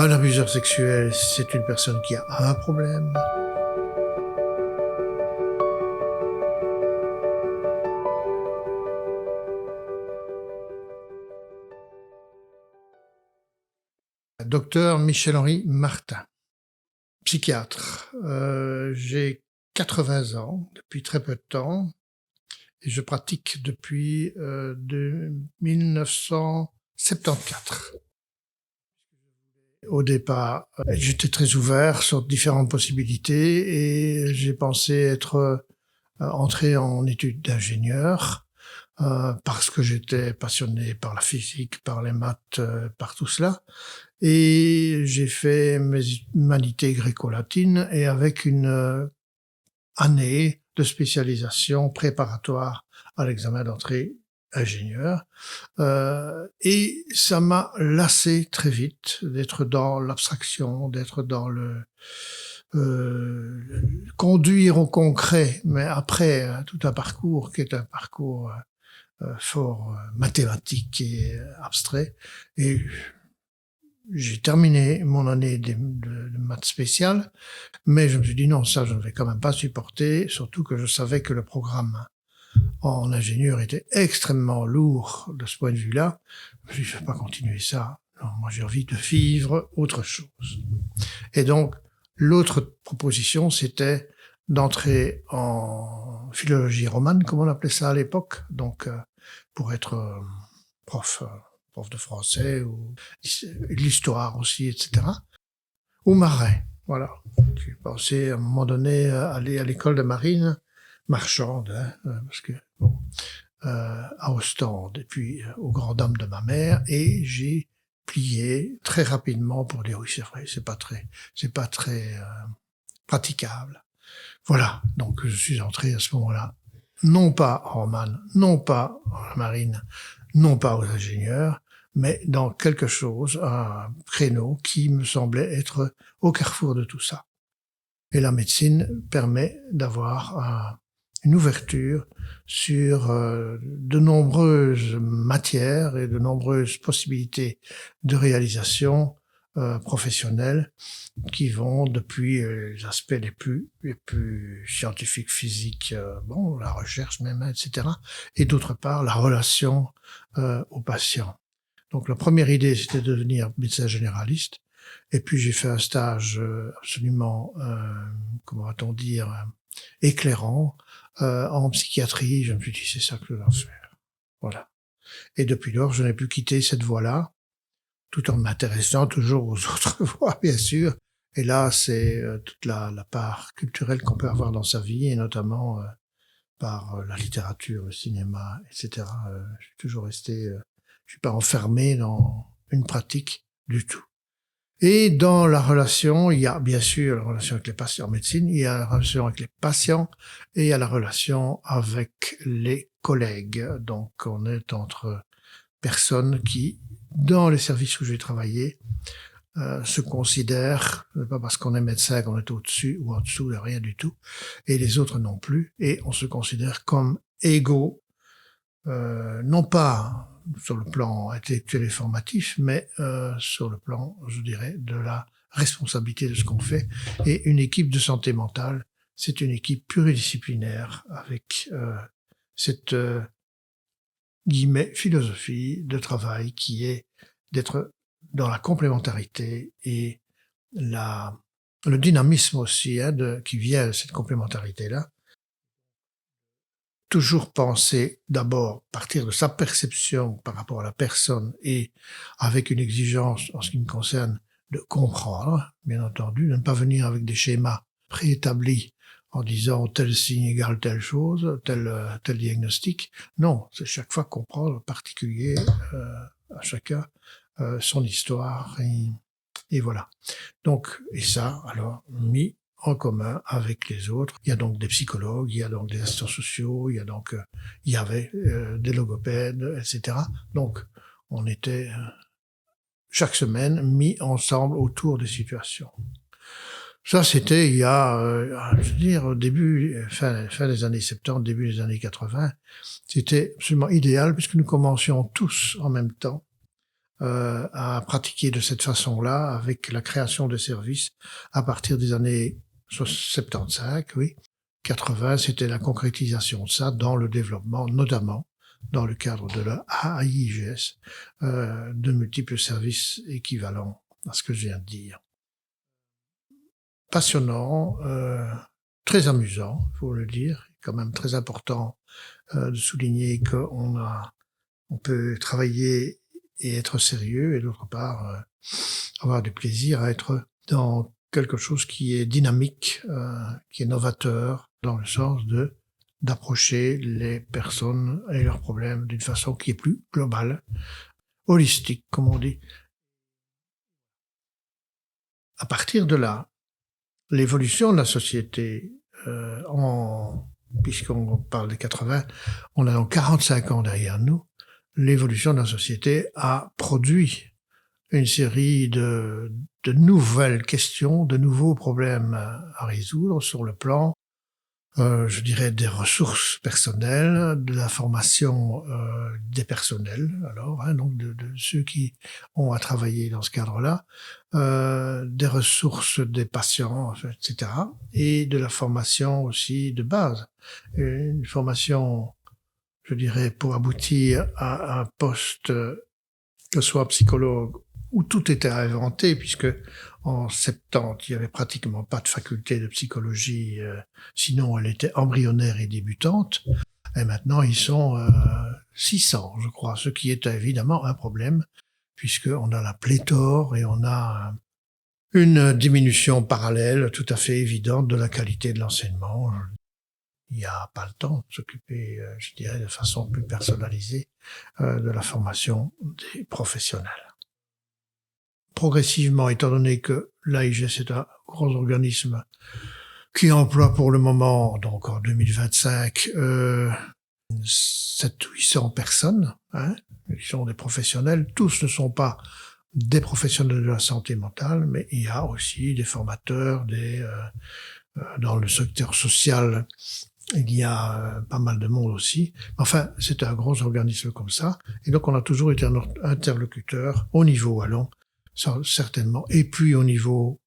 Un abuseur sexuel, c'est une personne qui a un problème. Docteur Michel-Henri Martin, psychiatre. J'ai 80 ans, depuis très peu de temps, et je pratique depuis 1974. Au départ, j'étais très ouvert sur différentes possibilités et j'ai pensé être entré en études d'ingénieur parce que j'étais passionné par la physique, par les maths, par tout cela. Et j'ai fait mes humanités gréco-latines et avec une année de spécialisation préparatoire à l'examen d'entrée ingénieur. Et ça m'a lassé très vite d'être dans l'abstraction, d'être dans le conduire au concret, mais après tout un parcours qui est un parcours fort mathématique et abstrait. Et j'ai terminé mon année de maths spéciales, mais je me suis dit non, ça je ne vais quand même pas supporter, surtout que je savais que le programme en ingénieur était extrêmement lourd de ce point de vue-là. Je me suis dit, je ne vais pas continuer ça. Non, moi j'ai envie de vivre autre chose. Et donc, l'autre proposition, c'était d'entrer en philologie romane, comme on appelait ça à l'époque, donc pour être prof de français ou l'histoire aussi, etc. Ou marin, voilà. J'ai pensé à un moment donné aller à l'école de marine marchande, hein, parce que bon, à Ostende, et puis aux grandes dames de ma mère, et j'ai plié très rapidement pour dire oui, c'est vrai, c'est pas très praticable. Voilà, donc je suis entré à ce moment-là, non pas en romane, non pas en marine, non pas aux ingénieurs, mais dans quelque chose, un créneau qui me semblait être au carrefour de tout ça. Et la médecine permet d'avoir une ouverture sur de nombreuses matières et de nombreuses possibilités de réalisation professionnelle qui vont depuis les aspects les plus scientifiques, physiques, bon, la recherche même, etc. Et d'autre part, la relation au patient. Donc la première idée, c'était de devenir médecin généraliste. Et puis j'ai fait un stage absolument, comment va-t-on dire, éclairant en psychiatrie. Je me suis dit, c'est ça que je dois faire. Voilà. Et depuis lors, je n'ai plus quitté cette voie-là, tout en m'intéressant toujours aux autres voies, bien sûr. Et là, c'est toute la part culturelle qu'on peut avoir dans sa vie, et notamment par la littérature, le cinéma, etc. Je suis toujours resté, je suis pas enfermé dans une pratique du tout. Et dans la relation, il y a bien sûr la relation avec les patients en médecine, il y a la relation avec les patients et il y a la relation avec les collègues. Donc on est entre personnes qui, dans les services où j'ai travaillé, se considèrent, pas parce qu'on est médecin qu'on est au-dessus ou en dessous de rien du tout, et les autres non plus, et on se considère comme égaux, non pas sur le plan intellectuel et formatif, mais sur le plan, je dirais, de la responsabilité de ce qu'on fait. Et une équipe de santé mentale, c'est une équipe pluridisciplinaire avec cette guillemets philosophie de travail qui est d'être dans la complémentarité et le dynamisme aussi qui vient de cette complémentarité-là. Toujours penser d'abord partir de sa perception par rapport à la personne et avec une exigence en ce qui me concerne de comprendre, bien entendu, de ne pas venir avec des schémas préétablis en disant tel signe égale telle chose, tel diagnostic. Non, c'est chaque fois comprendre le particulier à chacun son histoire et voilà. Donc, et ça, alors, mis en commun avec les autres. Il y a donc des psychologues, il y a donc des assistants sociaux, il y avait des logopèdes, etc. Donc, on était chaque semaine mis ensemble autour des situations. Ça, c'était il y a, je veux dire, au début, fin des années 70, début des années 80. C'était absolument idéal puisque nous commencions tous en même temps à pratiquer de cette façon-là avec la création de services à partir des années 75, oui. 80, c'était la concrétisation de ça dans le développement, notamment dans le cadre de la AIGS, de multiples services équivalents à ce que je viens de dire. Passionnant, très amusant, faut le dire, quand même très important de souligner on peut travailler et être sérieux, et d'autre part avoir du plaisir à être dans quelque chose qui est dynamique, qui est novateur, dans le sens d'approcher les personnes et leurs problèmes d'une façon qui est plus globale, holistique, comme on dit. À partir de là, l'évolution de la société, puisqu'on parle des 80, on a donc 45 ans derrière nous, l'évolution de la société a produit une série de nouvelles questions, de nouveaux problèmes à résoudre sur le plan, je dirais, des ressources personnelles, de la formation des personnels, alors, donc de ceux qui ont à travailler dans ce cadre-là, des ressources des patients, etc., et de la formation aussi de base, une formation, je dirais, pour aboutir à un poste, que ce soit psychologue, où tout était inventé, puisque en 70, il y avait pratiquement pas de faculté de psychologie, sinon elle était embryonnaire et débutante. Et maintenant, ils sont 600, je crois, ce qui est évidemment un problème, puisqu'on a la pléthore et on a une diminution parallèle tout à fait évidente de la qualité de l'enseignement. Il n'y a pas le temps de s'occuper, je dirais, de façon plus personnalisée de la formation des professionnels. Progressivement, étant donné que l'AIGS est un gros organisme qui emploie pour le moment, donc en 2025, 700-800 personnes, qui sont des professionnels. Tous ne sont pas des professionnels de la santé mentale, mais il y a aussi des formateurs, dans le secteur social, il y a pas mal de monde aussi. Enfin, c'est un gros organisme comme ça. Et donc, on a toujours été un interlocuteur au niveau wallon, certainement. Et puis, au niveau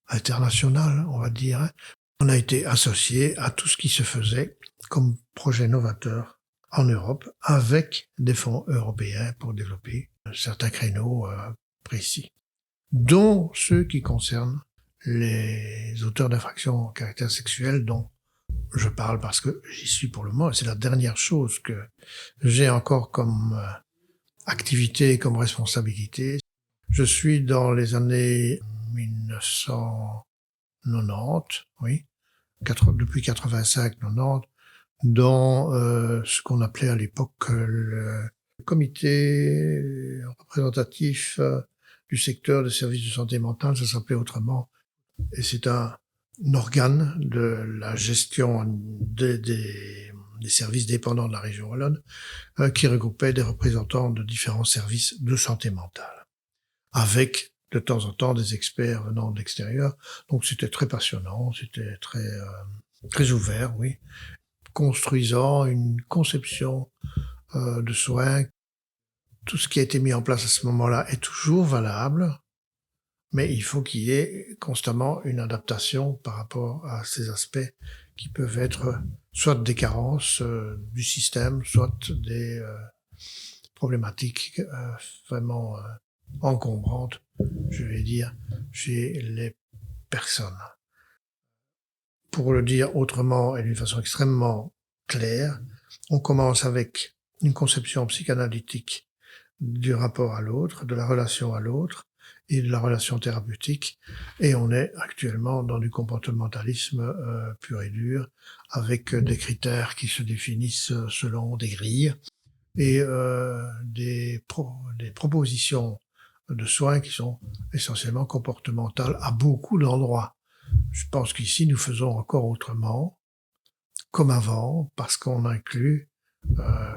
international, on va dire, on a été associé à tout ce qui se faisait comme projet novateur en Europe, avec des fonds européens pour développer certains créneaux précis, dont ceux qui concernent les auteurs d'infractions à caractère sexuel, dont je parle parce que j'y suis pour le moment, et c'est la dernière chose que j'ai encore comme activité, comme responsabilité. Je suis dans les années 1990, oui, depuis 85-90, dans ce qu'on appelait à l'époque le comité représentatif du secteur des services de santé mentale, ça s'appelait autrement, et c'est un organe de la gestion des services dépendants de la région wallonne qui regroupait des représentants de différents services de santé mentale, avec de temps en temps des experts venant de l'extérieur. Donc c'était très passionnant, c'était très ouvert, oui, construisant une conception de soins. Tout ce qui a été mis en place à ce moment-là est toujours valable, mais il faut qu'il y ait constamment une adaptation par rapport à ces aspects qui peuvent être soit des carences du système, soit des problématiques vraiment encombrantes, je vais dire, chez les personnes. Pour le dire autrement et d'une façon extrêmement claire, on commence avec une conception psychanalytique du rapport à l'autre, de la relation à l'autre et de la relation thérapeutique, et on est actuellement dans du comportementalisme pur et dur, avec des critères qui se définissent selon des grilles et des propositions de soins qui sont essentiellement comportementales à beaucoup d'endroits. Je pense qu'ici, nous faisons encore autrement, comme avant, parce qu'on inclut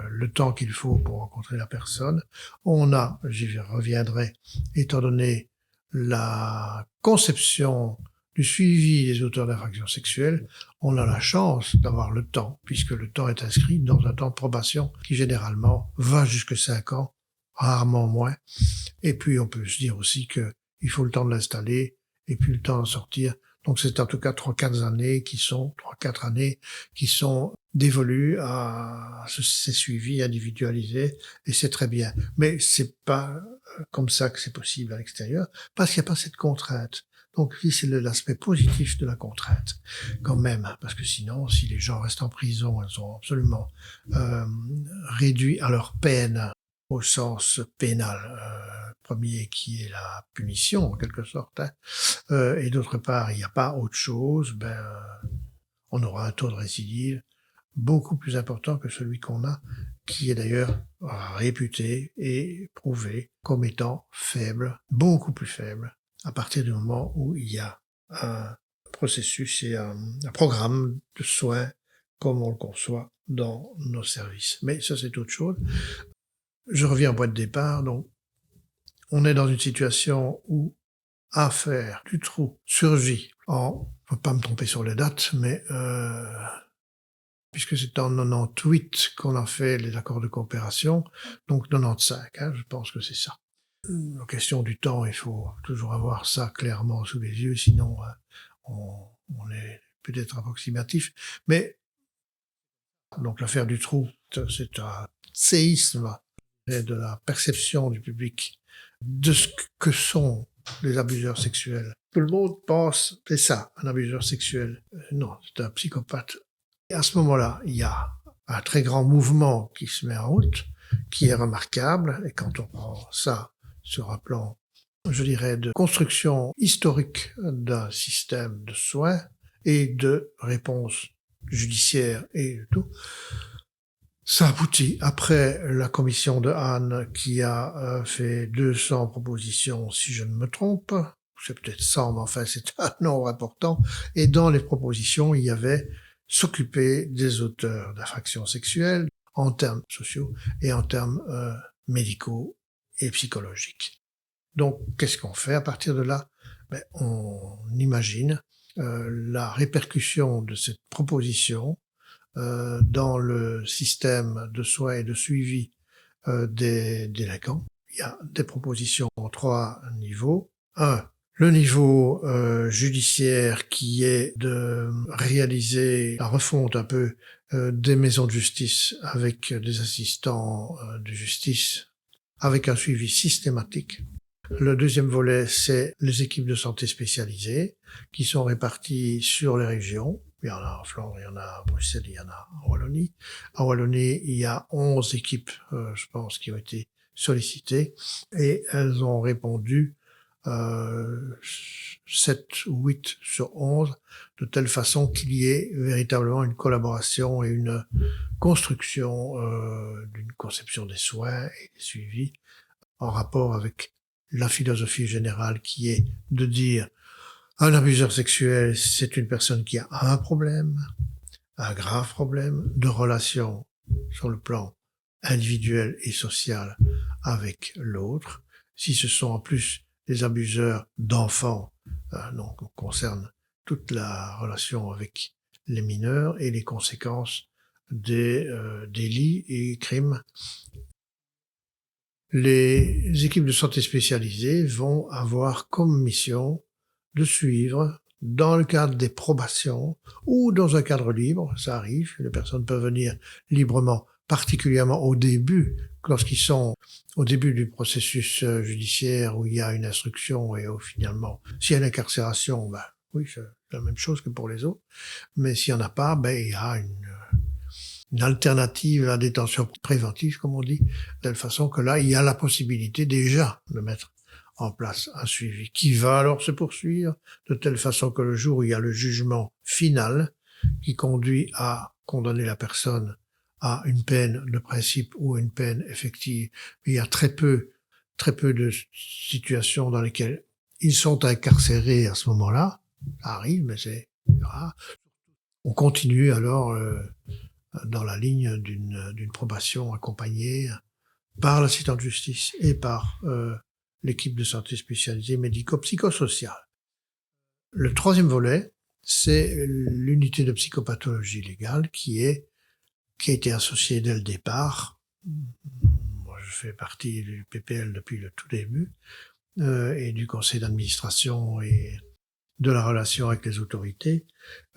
le temps qu'il faut pour rencontrer la personne. On a, j'y reviendrai, étant donné la conception du suivi des auteurs d'infractions sexuelles, on a la chance d'avoir le temps, puisque le temps est inscrit dans un temps de probation qui généralement va jusque 5 ans rarement moins. Et puis on peut se dire aussi que il faut le temps de l'installer et puis le temps d'en sortir. Donc c'est en tout cas 3-4 années qui sont dévolues à ces suivis individualisés, et c'est très bien. Mais c'est pas comme ça que c'est possible à l'extérieur, parce qu'il n'y a pas cette contrainte. Donc oui, c'est l'aspect positif de la contrainte, quand même, parce que sinon, si les gens restent en prison, ils sont absolument réduits à leur peine au sens pénal premier, qui est la punition en quelque sorte, hein. Et d'autre part, il n'y a pas autre chose, on aura un taux de récidive beaucoup plus important que celui qu'on a, qui est d'ailleurs réputé et prouvé comme étant faible, beaucoup plus faible, à partir du moment où il y a un processus et un programme de soins comme on le conçoit dans nos services. Mais ça, c'est autre chose. Je reviens au point de départ. Donc, on est dans une situation où Affaire Dutroux surgit en, je ne veux pas me tromper sur les dates, mais puisque c'est en 98 qu'on a fait les accords de coopération, donc 95, hein, je pense que c'est ça. La question du temps, il faut toujours avoir ça clairement sous les yeux, sinon on est peut-être approximatif. Mais donc l'affaire Dutroux, c'est un séisme de la perception du public de ce que sont les abuseurs sexuels. Tout le monde pense, c'est ça, un abuseur sexuel. Non, c'est un psychopathe. Et à ce moment-là, il y a un très grand mouvement qui se met en route, qui est remarquable, et quand on prend ça sur un plan, je dirais, de construction historique d'un système de soins et de réponse judiciaire et tout, ça aboutit, après la commission de Hahn qui a fait 200 propositions, si je ne me trompe, c'est peut-être 100, mais enfin c'est un nombre important, et dans les propositions, il y avait s'occuper des auteurs d'infractions sexuelles en termes sociaux et en termes médicaux et psychologiques. Donc, qu'est-ce qu'on fait à partir de là? On imagine la répercussion de cette proposition dans le système de soins et de suivi des délinquants. Il y a des propositions en 3 niveaux. Un, le niveau judiciaire, qui est de réaliser la refonte un peu des maisons de justice avec des assistants de justice, avec un suivi systématique. Le deuxième volet, c'est les équipes de santé spécialisées qui sont réparties sur les régions. Il y en a en Flandre, il y en a à Bruxelles, il y en a en Wallonie. En Wallonie, il y a 11 équipes, je pense, qui ont été sollicitées, et elles ont répondu 7 ou 8 sur 11, de telle façon qu'il y ait véritablement une collaboration et une construction d'une conception des soins et des suivis en rapport avec la philosophie générale, qui est de dire un abuseur sexuel, c'est une personne qui a un problème, un grave problème de relation sur le plan individuel et social avec l'autre. Si ce sont en plus des abuseurs d'enfants, donc on concerne toute la relation avec les mineurs et les conséquences des délits et crimes. Les équipes de santé spécialisées vont avoir comme mission de suivre, dans le cadre des probations ou dans un cadre libre, ça arrive, les personnes peuvent venir librement, particulièrement au début, lorsqu'ils sont au début du processus judiciaire où il y a une instruction et où finalement, s'il y a une incarcération, oui, c'est la même chose que pour les autres, mais s'il n'y en a pas, il y a une alternative à la détention préventive, comme on dit, de telle façon que là, il y a la possibilité déjà de mettre en place un suivi qui va alors se poursuivre de telle façon que le jour où il y a le jugement final qui conduit à condamner la personne à une peine de principe ou une peine effective, il y a très peu de situations dans lesquelles ils sont incarcérés à ce moment-là. Ça arrive, mais c'est rare. On continue alors dans la ligne d'une probation accompagnée par l'assistant de justice et par l'équipe de santé spécialisée médico-psychosociale. Le troisième volet, c'est l'unité de psychopathologie légale qui a été associée dès le départ. Moi, je fais partie du PPL depuis le tout début, et du conseil d'administration et de la relation avec les autorités.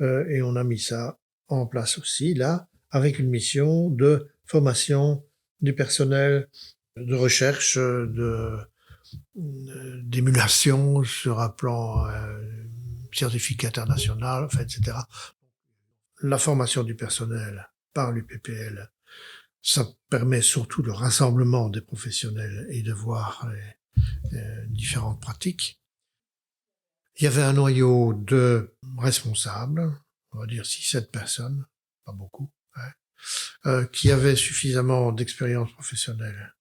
Et on a mis ça en place aussi, là, avec une mission de formation du personnel, de recherche, d'émulation sur un plan scientifique international, enfin, etc. La formation du personnel par l'UPPL, ça permet surtout le rassemblement des professionnels et de voir les différentes pratiques. Il y avait un noyau de responsables, on va dire 6-7 personnes, pas beaucoup, hein, qui avaient suffisamment d'expérience professionnelle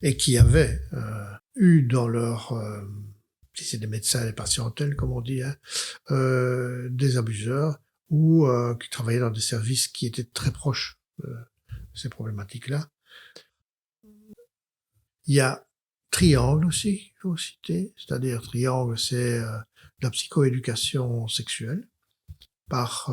et qui avaient eu dans leur, si c'est des médecins, des patientèles, comme on dit, hein, des abuseurs ou qui travaillaient dans des services qui étaient très proches de ces problématiques-là. Il y a Triangle aussi, il faut citer, c'est-à-dire Triangle, c'est la psychoéducation sexuelle par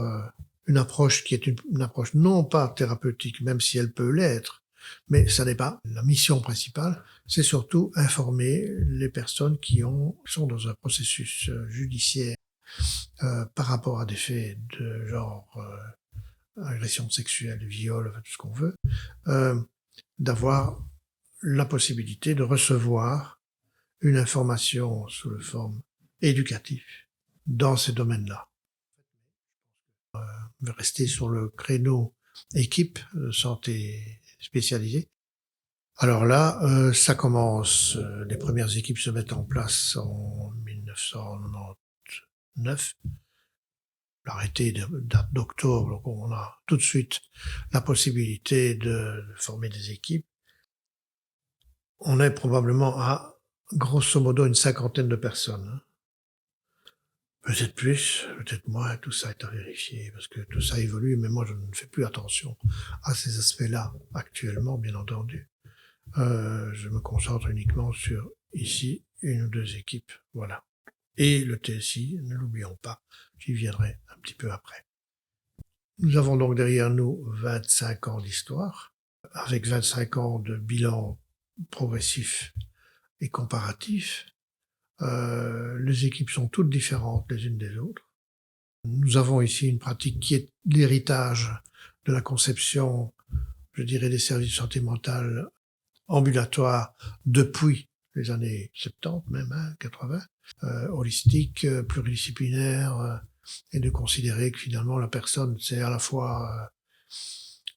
une approche qui est une approche non pas thérapeutique, même si elle peut l'être, mais ça n'est pas la mission principale, c'est surtout informer les personnes qui sont dans un processus judiciaire par rapport à des faits de genre agression sexuelle, viol, tout ce qu'on veut, d'avoir la possibilité de recevoir une information sous la forme éducative dans ces domaines-là. Rester sur le créneau équipe santé spécialisée. Alors là, ça commence, les premières équipes se mettent en place en 1999. L'arrêté date d'octobre, donc on a tout de suite la possibilité de former des équipes. On est probablement à, grosso modo, une cinquantaine de personnes. Peut-être plus, peut-être moins, tout ça est à vérifier, parce que tout ça évolue, mais moi je ne fais plus attention à ces aspects-là actuellement, bien entendu. Je me concentre uniquement sur, ici, une ou deux équipes, voilà. Et le TSI, ne l'oublions pas, j'y viendrai un petit peu après. Nous avons donc derrière nous 25 ans d'histoire, avec 25 ans de bilan progressif et comparatif. Les équipes sont toutes différentes les unes des autres. Nous avons ici une pratique qui est l'héritage de la conception, je dirais, des services de santé mentale ambulatoires depuis les années 70 même, hein, 80, holistique, pluridisciplinaire, et de considérer que finalement la personne c'est à la fois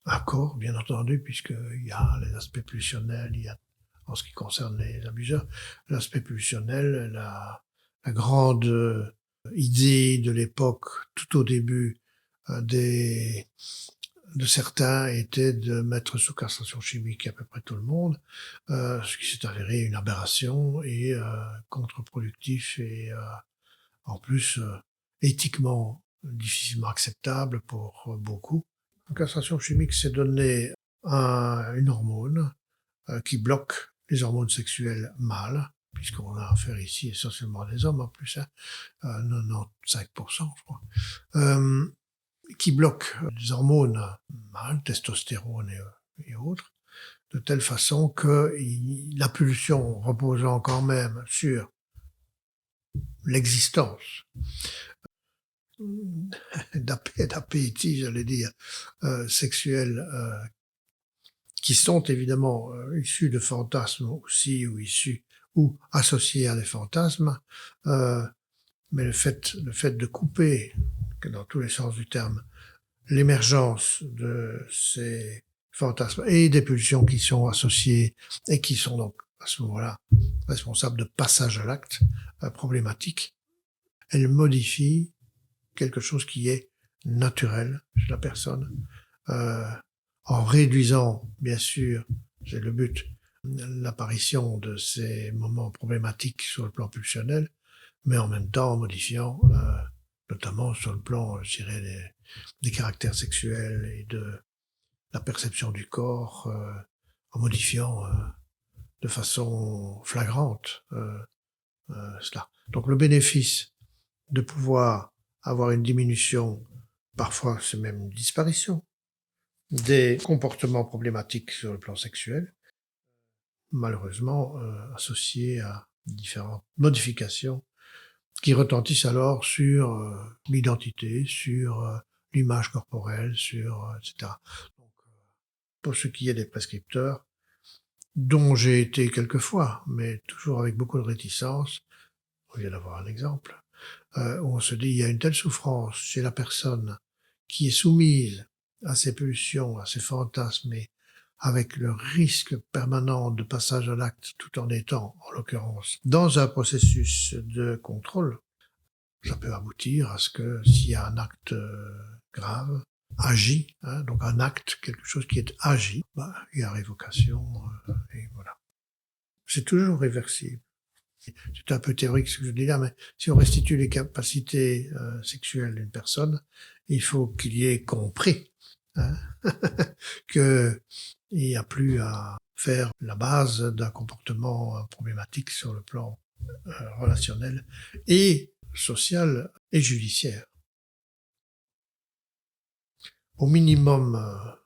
un corps, bien entendu, puisqu'il y a les aspects pulsionnels, il y a, en ce qui concerne les abuseurs, l'aspect pulsionnel, la grande idée de l'époque, tout au début, de certains était de mettre sous castration chimique à peu près tout le monde, ce qui s'est avéré une aberration et contre-productif et en plus éthiquement difficilement acceptable pour beaucoup. La castration chimique, c'est donner une hormone qui bloque les hormones sexuelles mâles, puisqu'on a affaire ici essentiellement à des hommes en plus, hein, 95% je crois, qui bloque les hormones mâles, testostérone et autres, de telle façon que la pulsion reposant quand même sur l'existence d'appétit, j'allais dire, sexuel, qui sont évidemment issus de fantasmes aussi, ou associés à des fantasmes, mais le fait de couper, dans tous les sens du terme, l'émergence de ces fantasmes et des pulsions qui sont associées et qui sont donc à ce moment-là responsables de passage à l'acte problématique, elle modifie quelque chose qui est naturel chez la personne, en réduisant, bien sûr, c'est le but, l'apparition de ces moments problématiques sur le plan pulsionnel, mais en même temps en modifiant, notamment sur le plan, je dirais, des caractères sexuels et de la perception du corps, en modifiant de façon flagrante cela. Donc le bénéfice de pouvoir avoir une diminution, parfois c'est même une disparition, des comportements problématiques sur le plan sexuel, malheureusement associées à différentes modifications qui retentissent alors sur l'identité, sur l'image corporelle, sur etc. Donc, pour ce qui est des prescripteurs, dont j'ai été quelquefois, mais toujours avec beaucoup de réticence, on vient d'avoir un exemple, où on se dit il y a une telle souffrance chez la personne qui est soumise à ses pulsions, à ses fantasmes, et avec le risque permanent de passage à l'acte tout en étant, en l'occurrence, dans un processus de contrôle, ça peut aboutir à ce que s'il y a un acte grave, agi, donc un acte, quelque chose qui est agi, il y a révocation, et voilà. C'est toujours réversible. C'est un peu théorique ce que je dis là, mais si on restitue les capacités sexuelles d'une personne, il faut qu'il y ait compris qu'il n'y a plus à faire la base d'un comportement problématique sur le plan relationnel et social et judiciaire. Au minimum,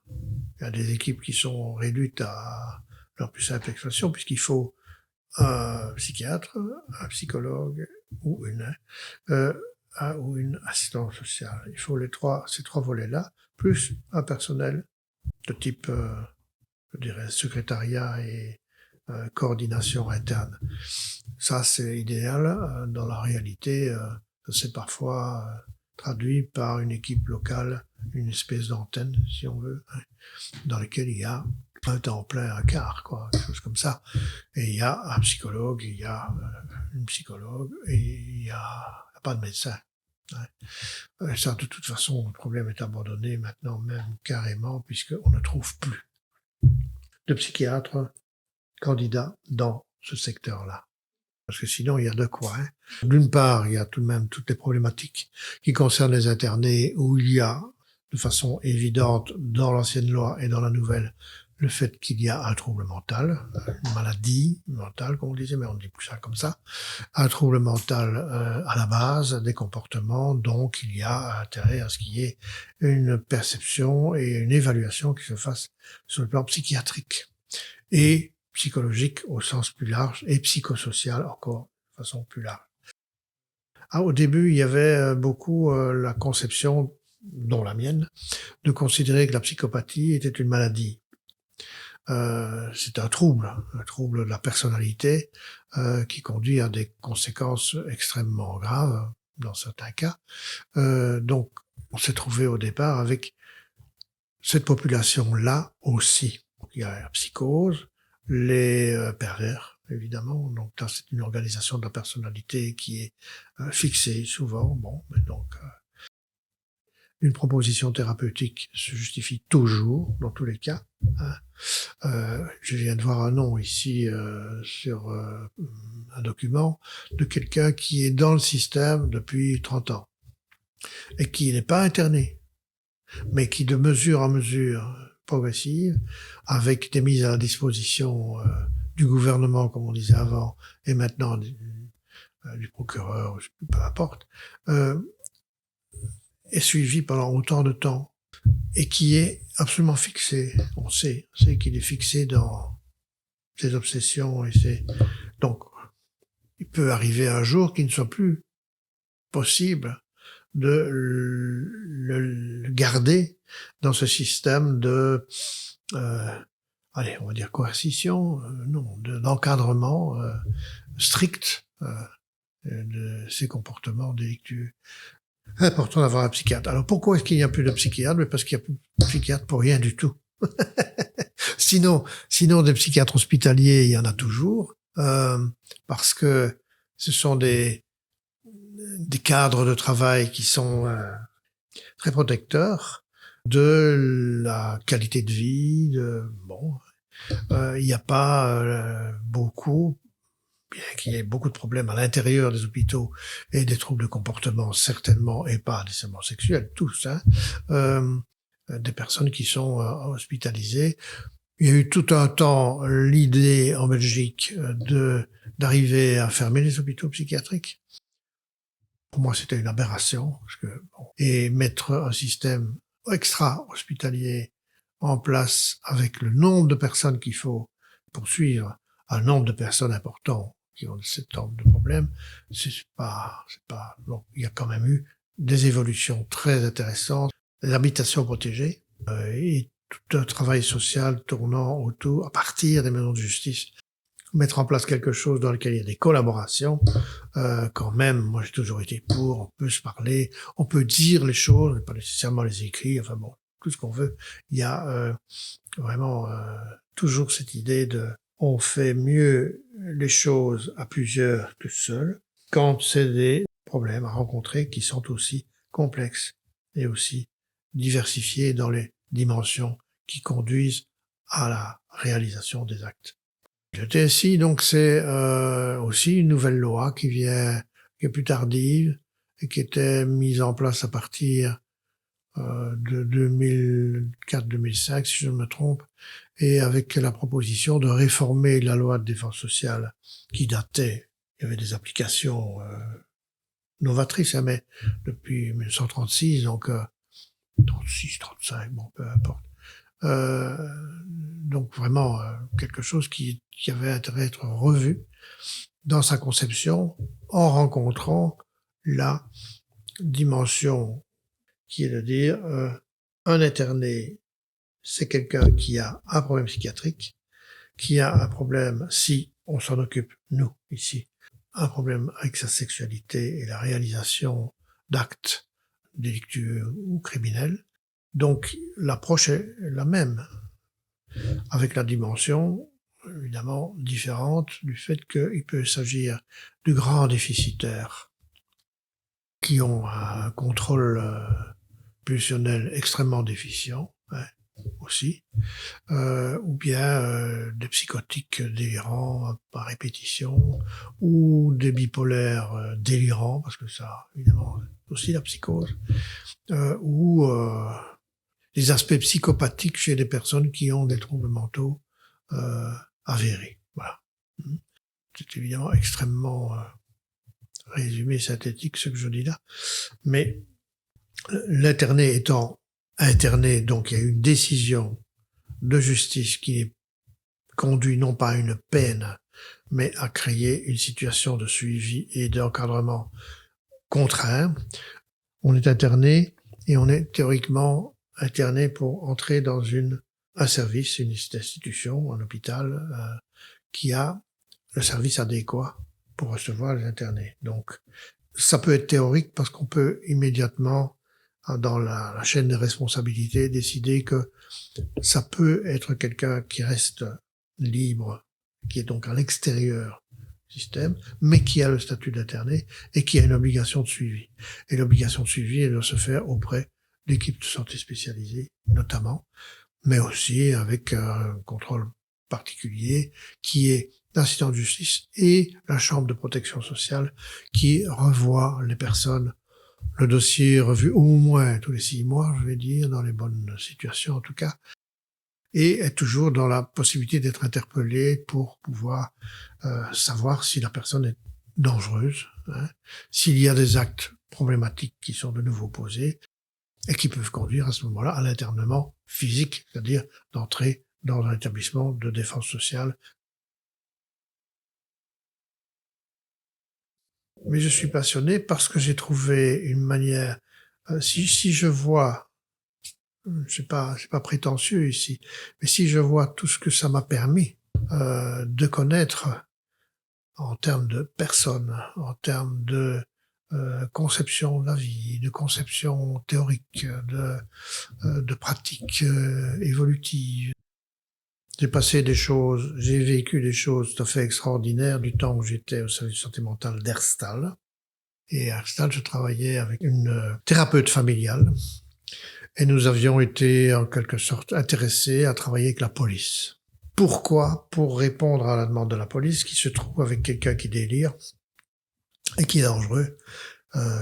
il y a des équipes qui sont réduites à leur plus simple expression, puisqu'il faut un psychiatre, un psychologue ou une assistante sociale. Il faut ces trois volets-là, plus un personnel de type, je dirais, secrétariat et coordination interne. Ça, c'est idéal. Dans la réalité, c'est parfois traduit par une équipe locale, une espèce d'antenne, si on veut, dans laquelle il y a un temps plein, un quart, quoi, quelque chose comme ça. Et il y a un psychologue, il y a une psychologue, et il y a pas de médecin. Et ça, de toute façon, le problème est abandonné maintenant, même carrément, puisqu'on ne trouve plus de psychiatres candidats dans ce secteur-là. Parce que sinon, il y a de quoi. D'une part, il y a tout de même toutes les problématiques qui concernent les internés, où il y a, de façon évidente, dans l'ancienne loi et dans la nouvelle, le fait qu'il y a un trouble mental, une maladie mentale, comme on disait, mais on ne dit plus ça comme ça, un trouble mental à la base des comportements, donc il y a intérêt à ce qu'il y ait une perception et une évaluation qui se fasse sur le plan psychiatrique et psychologique au sens plus large et psychosocial encore de façon plus large. Au début, il y avait beaucoup la conception, dont la mienne, de considérer que la psychopathie était une maladie. C'est un trouble de la personnalité qui conduit à des conséquences extrêmement graves dans certains cas. Donc, on s'est trouvé au départ avec cette population-là aussi. Il y a la psychose, les pervers, évidemment. Donc, là, c'est une organisation de la personnalité qui est fixée souvent. Bon, mais donc une proposition thérapeutique se justifie toujours, dans tous les cas. Je viens de voir un nom ici sur un document de quelqu'un qui est dans le système depuis 30 ans et qui n'est pas interné, mais qui de mesure en mesure progressive, avec des mises à la disposition du gouvernement, comme on disait avant, et maintenant du procureur, peu importe, est suivi pendant autant de temps et qui est absolument fixé. On sait qu'il est fixé dans ses obsessions et donc il peut arriver un jour qu'il ne soit plus possible de le garder dans ce système de allez, on va dire coercition, non, d'encadrement strict de ces comportements délictueux. Important d'avoir un psychiatre. Alors pourquoi est-ce qu'il n'y a plus de psychiatre? Mais parce qu'il n'y a plus de psychiatre pour rien du tout. Sinon des psychiatres hospitaliers, il y en a toujours, parce que ce sont des cadres de travail qui sont très protecteurs de la qualité de vie. Il n'y a pas beaucoup, bien qu'il y ait beaucoup de problèmes à l'intérieur des hôpitaux et des troubles de comportement certainement, et pas nécessairement sexuels, tous, des personnes qui sont hospitalisées. Il y a eu tout un temps l'idée en Belgique d'arriver à fermer les hôpitaux psychiatriques. Pour moi, c'était une aberration, et mettre un système extra-hospitalier en place avec le nombre de personnes qu'il faut pour suivre un nombre de personnes important qui ont ce nombre de problèmes, c'est pas, bon, il y a quand même eu des évolutions très intéressantes, l'habitation protégée, et tout un travail social tournant autour, à partir des maisons de justice, mettre en place quelque chose dans lequel il y a des collaborations. Quand même, moi j'ai toujours été pour, on peut se parler, on peut dire les choses, mais pas nécessairement les écrire, enfin bon, tout ce qu'on veut. Il y a vraiment toujours cette idée de on fait mieux les choses à plusieurs que seul quand c'est des problèmes à rencontrer qui sont aussi complexes et aussi diversifiés dans les dimensions qui conduisent à la réalisation des actes. Le TSI, donc, c'est aussi une nouvelle loi qui est plus tardive et qui était mise en place à partir de 2004-2005, si je ne me trompe, et avec la proposition de réformer la loi de défense sociale qui datait. Il y avait des applications novatrices, hein, mais depuis 1936, donc 36, 35, bon, peu importe. Donc vraiment quelque chose qui avait intérêt à être revu dans sa conception en rencontrant la dimension qui est de dire un interné, c'est quelqu'un qui a un problème psychiatrique, qui a un problème, si on s'en occupe, nous, ici, un problème avec sa sexualité et la réalisation d'actes délictueux ou criminels. Donc l'approche est la même, avec la dimension évidemment différente du fait qu'il peut s'agir de grands déficitaires qui ont un contrôle pulsionnel extrêmement déficient, hein, aussi, ou bien des psychotiques délirants par répétition, ou des bipolaires délirants, parce que ça, évidemment, aussi la psychose, ou des aspects psychopathiques chez des personnes qui ont des troubles mentaux avérés. Voilà. C'est évidemment extrêmement résumé, synthétique, ce que je dis là. Mais l'interné étant interné, donc il y a une décision de justice qui conduit non pas à une peine, mais à créer une situation de suivi et d'encadrement contraint. On est interné et on est théoriquement interné pour entrer dans un service, une institution, un hôpital qui a le service adéquat pour recevoir les internés. Donc, ça peut être théorique parce qu'on peut immédiatement, dans la chaîne des responsabilités, décider que ça peut être quelqu'un qui reste libre, qui est donc à l'extérieur du système, mais qui a le statut d'interné et qui a une obligation de suivi. Et l'obligation de suivi, elle doit se faire auprès d'équipes de santé spécialisées, notamment, mais aussi avec un contrôle particulier qui est l'assistant de justice et la chambre de protection sociale qui revoit les personnes, le dossier revu au moins tous les 6 mois, je vais dire, dans les bonnes situations en tout cas, et est toujours dans la possibilité d'être interpellé pour pouvoir savoir si la personne est dangereuse, hein, s'il y a des actes problématiques qui sont de nouveau posés et qui peuvent conduire à ce moment-là à l'internement physique, c'est-à-dire d'entrer dans un établissement de défense sociale. Mais je suis passionné parce que j'ai trouvé une manière, si je vois, c'est pas prétentieux ici, mais si je vois tout ce que ça m'a permis de connaître en termes de personnes, en termes de conception de la vie, de conception théorique, de pratiques évolutives. J'ai passé des choses, j'ai vécu des choses tout à fait extraordinaires du temps où j'étais au service de santé mentale d'Herstal. Et à Herstal, je travaillais avec une thérapeute familiale. Et nous avions été, en quelque sorte, intéressés à travailler avec la police. Pourquoi? Pour répondre à la demande de la police qui se trouve avec quelqu'un qui délire et qui est dangereux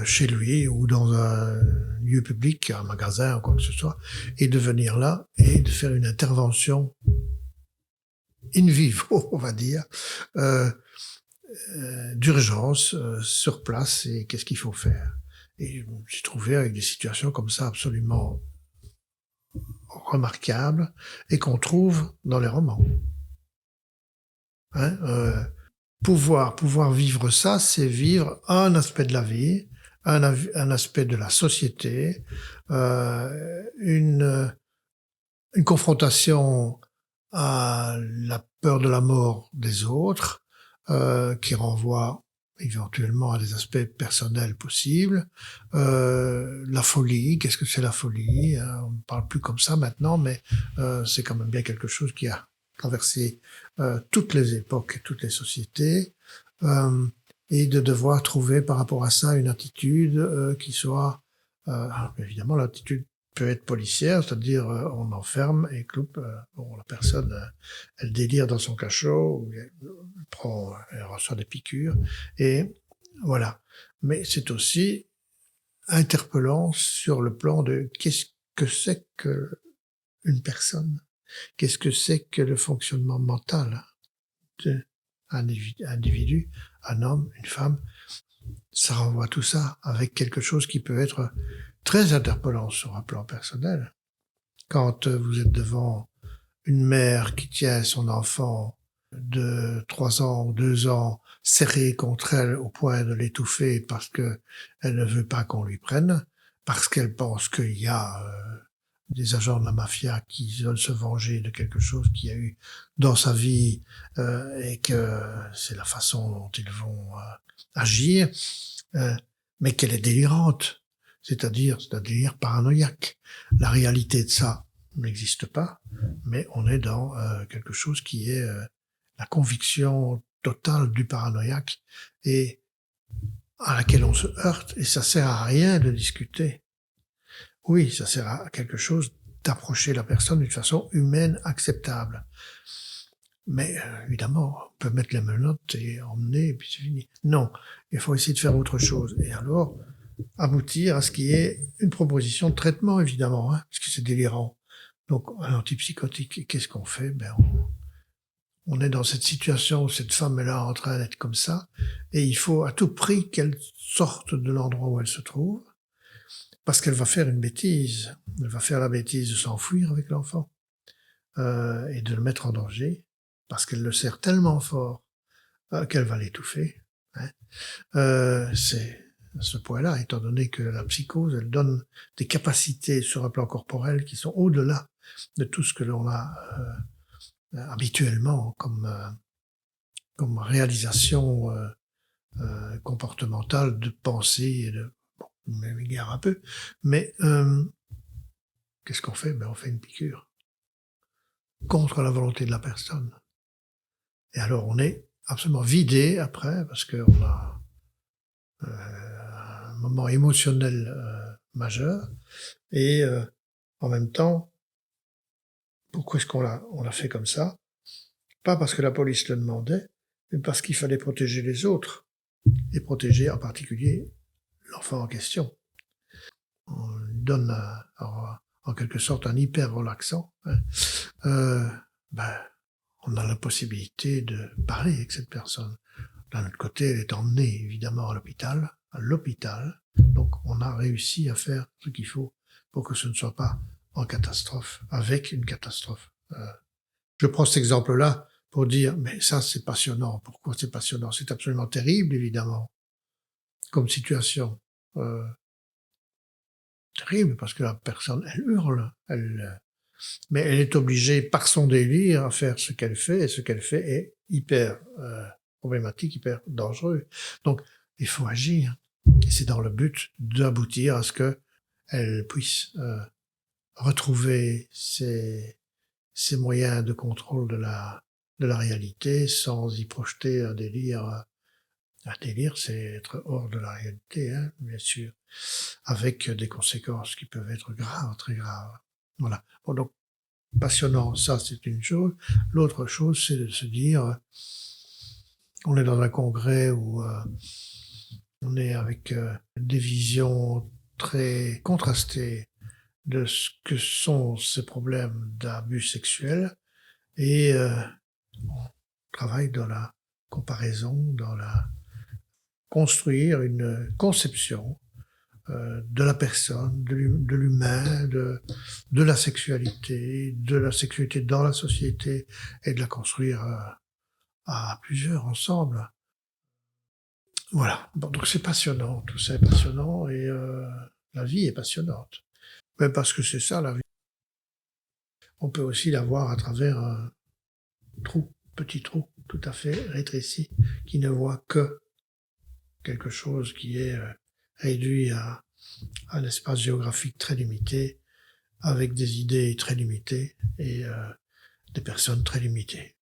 chez lui ou dans un lieu public, un magasin ou quoi que ce soit, et de venir là et de faire une intervention in vivo, on va dire, d'urgence sur place et qu'est-ce qu'il faut faire. Et je me suis trouvé avec des situations comme ça absolument remarquables et qu'on trouve dans les romans. Hein, pouvoir vivre ça, c'est vivre un aspect de la vie, un aspect de la société, une confrontation à la peur de la mort des autres, qui renvoie éventuellement à des aspects personnels possibles. La folie, qu'est-ce que c'est la folie? On ne parle plus comme ça maintenant, mais c'est quand même bien quelque chose qui a traversé toutes les époques et toutes les sociétés. Euh, et de devoir trouver par rapport à ça une attitude qui soit, alors, évidemment, l'attitude peut être policière, c'est-à-dire on enferme et cloupe bon, la personne, elle délire dans son cachot, ou elle reçoit des piqûres, et voilà. Mais c'est aussi interpellant sur le plan de qu'est-ce que c'est que une personne, qu'est-ce que c'est que le fonctionnement mental d'un individu, un homme, une femme. Ça renvoie tout ça avec quelque chose qui peut être très interpellant sur un plan personnel. Quand vous êtes devant une mère qui tient son enfant de 3 ans ou 2 ans serré contre elle au point de l'étouffer parce que elle ne veut pas qu'on lui prenne, parce qu'elle pense qu'il y a des agents de la mafia qui veulent se venger de quelque chose qu'il y a eu dans sa vie et que c'est la façon dont ils vont agir, mais qu'elle est délirante, c'est-à-dire c'est un délire paranoïaque. La réalité de ça n'existe pas, mais on est dans quelque chose qui est la conviction totale du paranoïaque et à laquelle on se heurte, et ça sert à rien de discuter. Oui, ça sert à quelque chose d'approcher la personne d'une façon humaine acceptable. Mais évidemment, on peut mettre les menottes et emmener, et puis c'est fini. Non, il faut essayer de faire autre chose. Et alors, aboutir à ce qui est une proposition de traitement, évidemment, hein, parce que c'est délirant. Donc, un antipsychotique, qu'est-ce qu'on fait? Ben, on est dans cette situation où cette femme est là en train d'être comme ça, et il faut à tout prix qu'elle sorte de l'endroit où elle se trouve, parce qu'elle va faire une bêtise. Elle va faire la bêtise de s'enfuir avec l'enfant et de le mettre en danger, parce qu'elle le serre tellement fort qu'elle va l'étouffer. Hein. C'est à ce point-là, étant donné que la psychose, elle donne des capacités sur un plan corporel qui sont au-delà de tout ce que l'on a habituellement comme réalisation comportementale de pensée et de bon, je m'égare un peu, mais qu'est-ce qu'on fait? Ben on fait une piqûre contre la volonté de la personne. Et alors on est absolument vidé après parce qu'on a un moment émotionnel majeur et en même temps, pourquoi est-ce on l'a fait comme ça? Pas parce que la police le demandait, mais parce qu'il fallait protéger les autres et protéger en particulier l'enfant en question. On lui donne en quelque sorte un hyper relaxant. Hein. Ben, on a la possibilité de parler avec cette personne. D'un autre côté, elle est emmenée évidemment à l'hôpital. Donc on a réussi à faire ce qu'il faut pour que ce ne soit pas en catastrophe, avec une catastrophe. Je prends cet exemple-là pour dire, mais ça c'est passionnant. Pourquoi c'est passionnant? C'est absolument terrible, évidemment, comme situation. Terrible, parce que la personne, elle hurle, mais elle est obligée, par son délire, à faire ce qu'elle fait, et ce qu'elle fait est hyper problématique, hyper dangereux. Donc, il faut agir. Et c'est dans le but d'aboutir à ce que elle puisse retrouver ses moyens de contrôle de la réalité sans y projeter un délire. Un délire, c'est être hors de la réalité, hein, bien sûr, avec des conséquences qui peuvent être graves, très graves. Voilà. Bon, donc, passionnant, ça c'est une chose. L'autre chose, c'est de se dire, on est dans un congrès où on est avec des visions très contrastées de ce que sont ces problèmes d'abus sexuels et on travaille dans la comparaison, dans la construire une conception de la personne, de l'humain, de la sexualité dans la société et de la construire à plusieurs ensemble. Voilà. Bon, donc c'est passionnant, tout ça est passionnant et la vie est passionnante. Mais parce que c'est ça la vie. On peut aussi la voir à travers un trou, petit trou, tout à fait rétréci, qui ne voit que quelque chose qui est réduit à un espace géographique très limité, avec des idées très limitées et des personnes très limitées.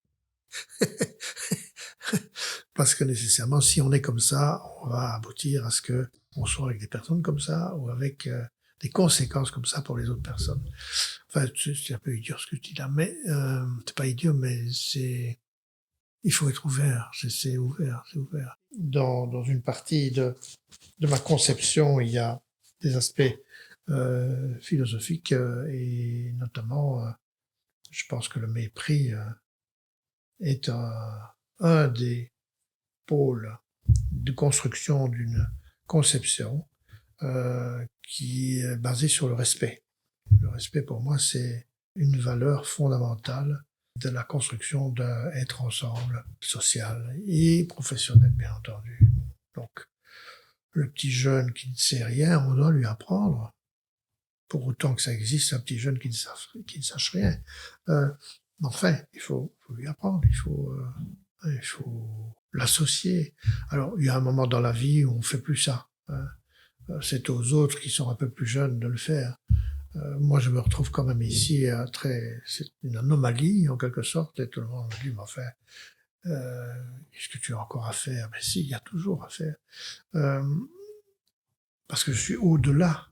Parce que nécessairement, si on est comme ça, on va aboutir à ce que on soit avec des personnes comme ça ou avec des conséquences comme ça pour les autres personnes. Enfin, c'est un peu idiot ce que je dis là, mais c'est pas idiot, mais il faut être ouvert. C'est ouvert, c'est ouvert. Dans une partie de ma conception, il y a des aspects philosophiques et notamment, je pense que le mépris est un des pôle de construction d'une conception qui est basée sur le respect. Le respect, pour moi, c'est une valeur fondamentale de la construction d'un être ensemble, social et professionnel, bien entendu. Donc, le petit jeune qui ne sait rien, on doit lui apprendre. Pour autant que ça existe, un petit jeune qui ne sache rien. Enfin, il faut lui apprendre, il faut l'associer. Alors, il y a un moment dans la vie où on fait plus ça. C'est aux autres qui sont un peu plus jeunes de le faire. Moi, je me retrouve quand même ici c'est une anomalie en quelque sorte. Et tout le monde me dit, mais enfin, qu'est-ce que tu as encore à faire? Mais si, il y a toujours à faire. Parce que je suis au-delà.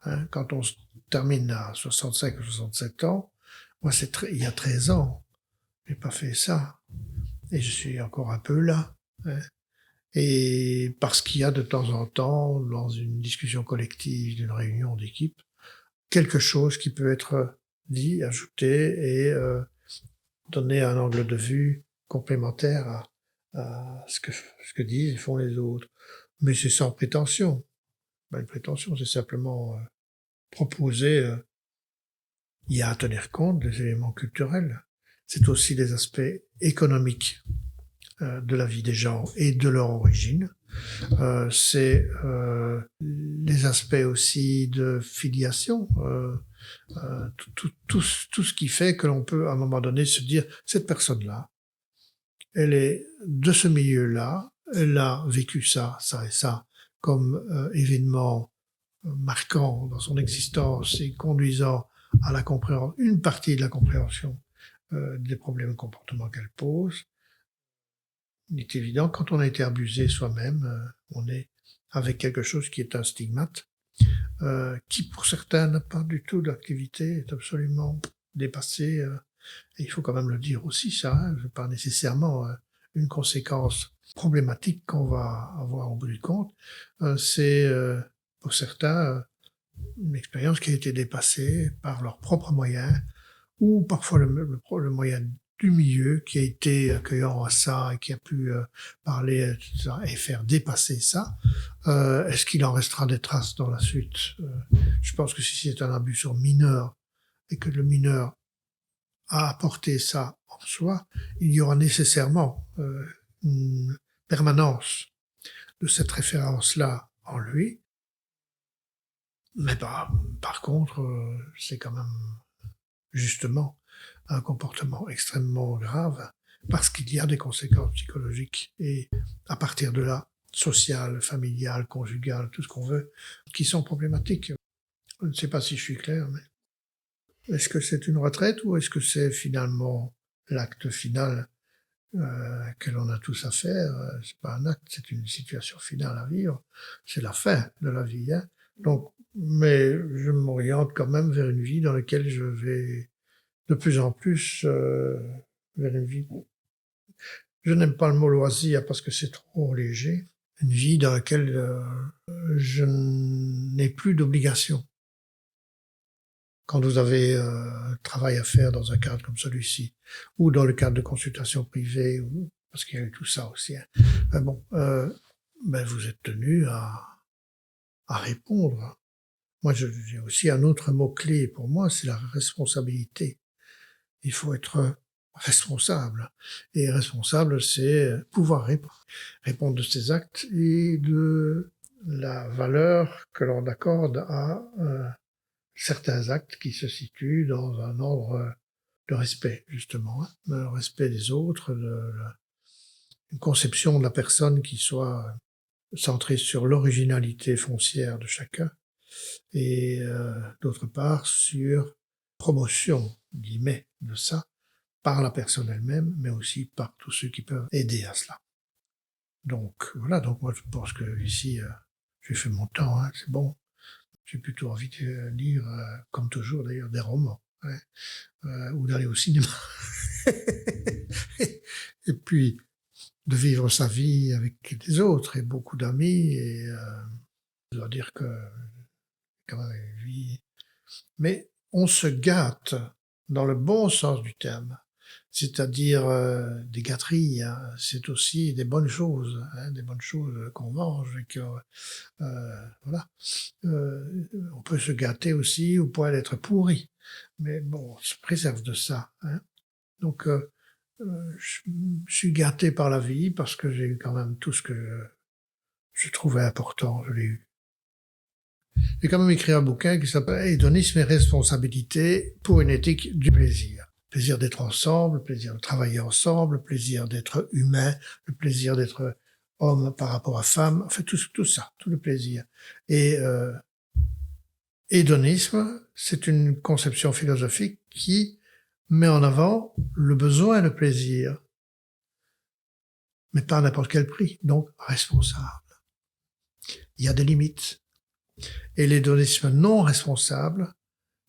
Hein, quand on se termine à 65 ou 67 ans, moi, il y a 13 ans, j'ai pas fait ça. Et je suis encore un peu là. Hein. Et parce qu'il y a de temps en temps, dans une discussion collective, d'une réunion d'équipe, quelque chose qui peut être dit, ajouté et donner un angle de vue complémentaire à ce que disent et font les autres. Mais c'est sans prétention. Ben, une prétention, c'est simplement proposer. Il y a à tenir compte des éléments culturels. C'est aussi des aspects économiques de la vie des gens et de leur origine. C'est les aspects aussi de filiation, tout ce qui fait que l'on peut à un moment donné se dire cette personne-là, elle est de ce milieu-là, elle a vécu ça, ça et ça comme événement marquant dans son existence et conduisant à la compréhension, une partie de la compréhension des problèmes de comportement qu'elle pose. Il est évident, quand on a été abusé soi-même, on est avec quelque chose qui est un stigmate, qui pour certains n'a pas du tout d'activité, est absolument dépassé. Et il faut quand même le dire aussi, ça, hein, c'est pas nécessairement une conséquence problématique qu'on va avoir au bout du compte. C'est pour certains une expérience qui a été dépassée par leurs propres moyens, ou parfois le moyen du milieu qui a été accueillant à ça et qui a pu parler et faire dépasser ça. Est-ce qu'il en restera des traces dans la suite? Je pense que si c'est un abus sur mineur et que le mineur a apporté ça en soi, il y aura nécessairement une permanence de cette référence-là en lui. Mais par contre, c'est quand même justement un comportement extrêmement grave parce qu'il y a des conséquences psychologiques et à partir de là, sociales, familiales, conjugales, tout ce qu'on veut, qui sont problématiques. Je ne sais pas si je suis clair, mais est-ce que c'est une retraite ou est-ce que c'est finalement l'acte final que l'on a tous à faire? C'est pas un acte, c'est une situation finale à vivre. C'est la fin de la vie. Hein. Donc, mais je m'oriente quand même vers une vie dans laquelle je vais de plus en plus vers une vie. Je n'aime pas le mot loisir parce que c'est trop léger. Une vie dans laquelle je n'ai plus d'obligation. Quand vous avez un travail à faire dans un cadre comme celui-ci, ou dans le cadre de consultations privées, parce qu'il y a eu tout ça aussi. Hein. Ben bon, ben vous êtes tenu à répondre. Moi, j'ai aussi un autre mot-clé pour moi, c'est la responsabilité. Il faut être responsable. Et responsable, c'est pouvoir répondre de ses actes et de la valeur que l'on accorde à certains actes qui se situent dans un ordre de respect, justement, hein, le respect des autres, une conception de la personne qui soit centrée sur l'originalité foncière de chacun et d'autre part sur promotion, guillemets, de ça par la personne elle-même, mais aussi par tous ceux qui peuvent aider à cela. Donc voilà, donc moi je pense que ici j'ai fait mon temps, hein, c'est bon. J'ai plutôt envie de lire, comme toujours d'ailleurs, des romans, hein, ou d'aller au cinéma. Et puis de vivre sa vie avec des autres et beaucoup d'amis. Et je dois dire que quand même une vie. Mais on se gâte dans le bon sens du terme. C'est-à-dire des gâteries, hein. C'est aussi des bonnes choses, hein, des bonnes choses qu'on mange et que voilà. On peut se gâter aussi au point d'être pourri, mais bon, on se préserve de ça, hein. Donc je suis gâté par la vie parce que j'ai eu quand même tout ce que je trouvais important, je l'ai eu. J'ai quand même écrit un bouquin qui s'appelle Hédonisme et responsabilité pour une éthique du plaisir. Plaisir d'être ensemble, le plaisir de travailler ensemble, le plaisir d'être humain, le plaisir d'être homme par rapport à femme, enfin tout ça, tout le plaisir. Et hédonisme, c'est une conception philosophique qui met en avant le besoin de plaisir, mais pas à n'importe quel prix, donc responsable. Il y a des limites. Et l'hédonisme non responsable,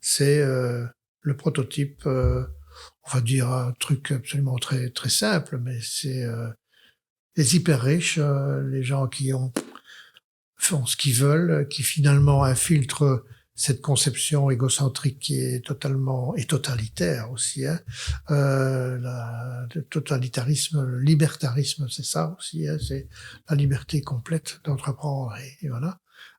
c'est le prototype, on va dire un truc absolument très très simple, mais c'est les hyper riches, les gens qui font ce qu'ils veulent, qui finalement infiltrent cette conception égocentrique qui est totalement et totalitaire aussi, hein. Le totalitarisme, le libertarisme, c'est ça aussi, hein, c'est la liberté complète d'entreprendre et voilà.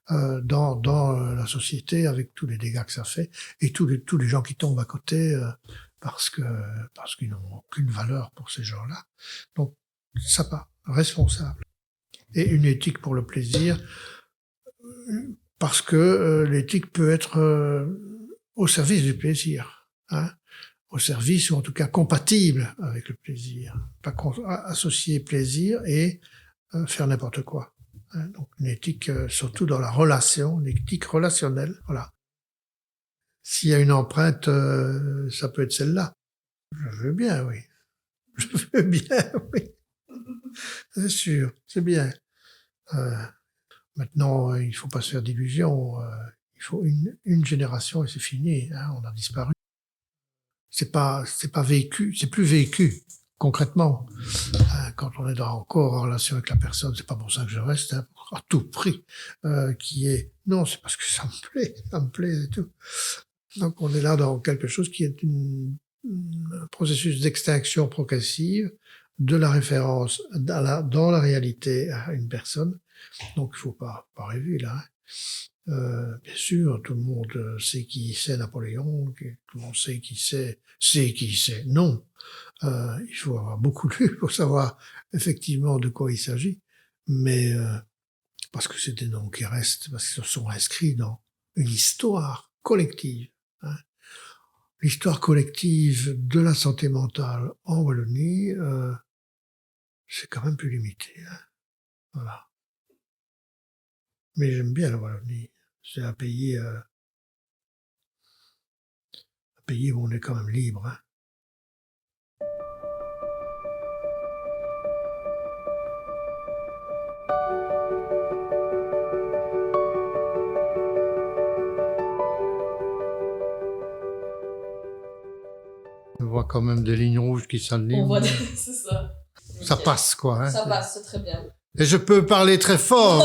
Dans la société avec tous les dégâts que ça fait et tous les gens qui tombent à côté parce qu'ils n'ont aucune valeur pour ces gens-là. Donc ça pas responsable et une éthique pour le plaisir parce que l'éthique peut être au service du plaisir, hein, au service ou en tout cas compatible avec le plaisir, pas associer plaisir et faire n'importe quoi. Donc une éthique, surtout dans la relation, une éthique relationnelle, voilà. S'il y a une empreinte, ça peut être celle-là. Je veux bien, oui. Je veux bien, oui. C'est sûr, c'est bien. Maintenant, il faut pas se faire d'illusions. Il faut une génération et c'est fini, hein, on a disparu. C'est pas vécu, c'est plus vécu. Concrètement, quand on est encore en relation avec la personne, c'est pas pour ça que je reste, hein, à tout prix, qui est non, c'est parce que ça me plaît et tout. Donc on est là dans quelque chose qui est un processus d'extinction progressive de la référence dans la réalité à une personne. Donc il faut pas rêver là, hein. Bien sûr, tout le monde sait qui c'est Napoléon, tout le monde sait qui c'est qui c'est. Non, il faut avoir beaucoup lu pour savoir effectivement de quoi il s'agit, mais parce que c'est des noms qui restent, parce qu'ils se sont inscrits dans une histoire collective, hein. L'histoire collective de la santé mentale en Wallonie, c'est quand même plus limité, hein. Voilà. Mais j'aime bien la Wallonie. C'est un pays où on est quand même libre, hein. On voit quand même des lignes rouges qui s'alignent. On voit c'est ça. Ça passe, quoi, hein. Ça passe, c'est très bien. Et je peux parler très fort.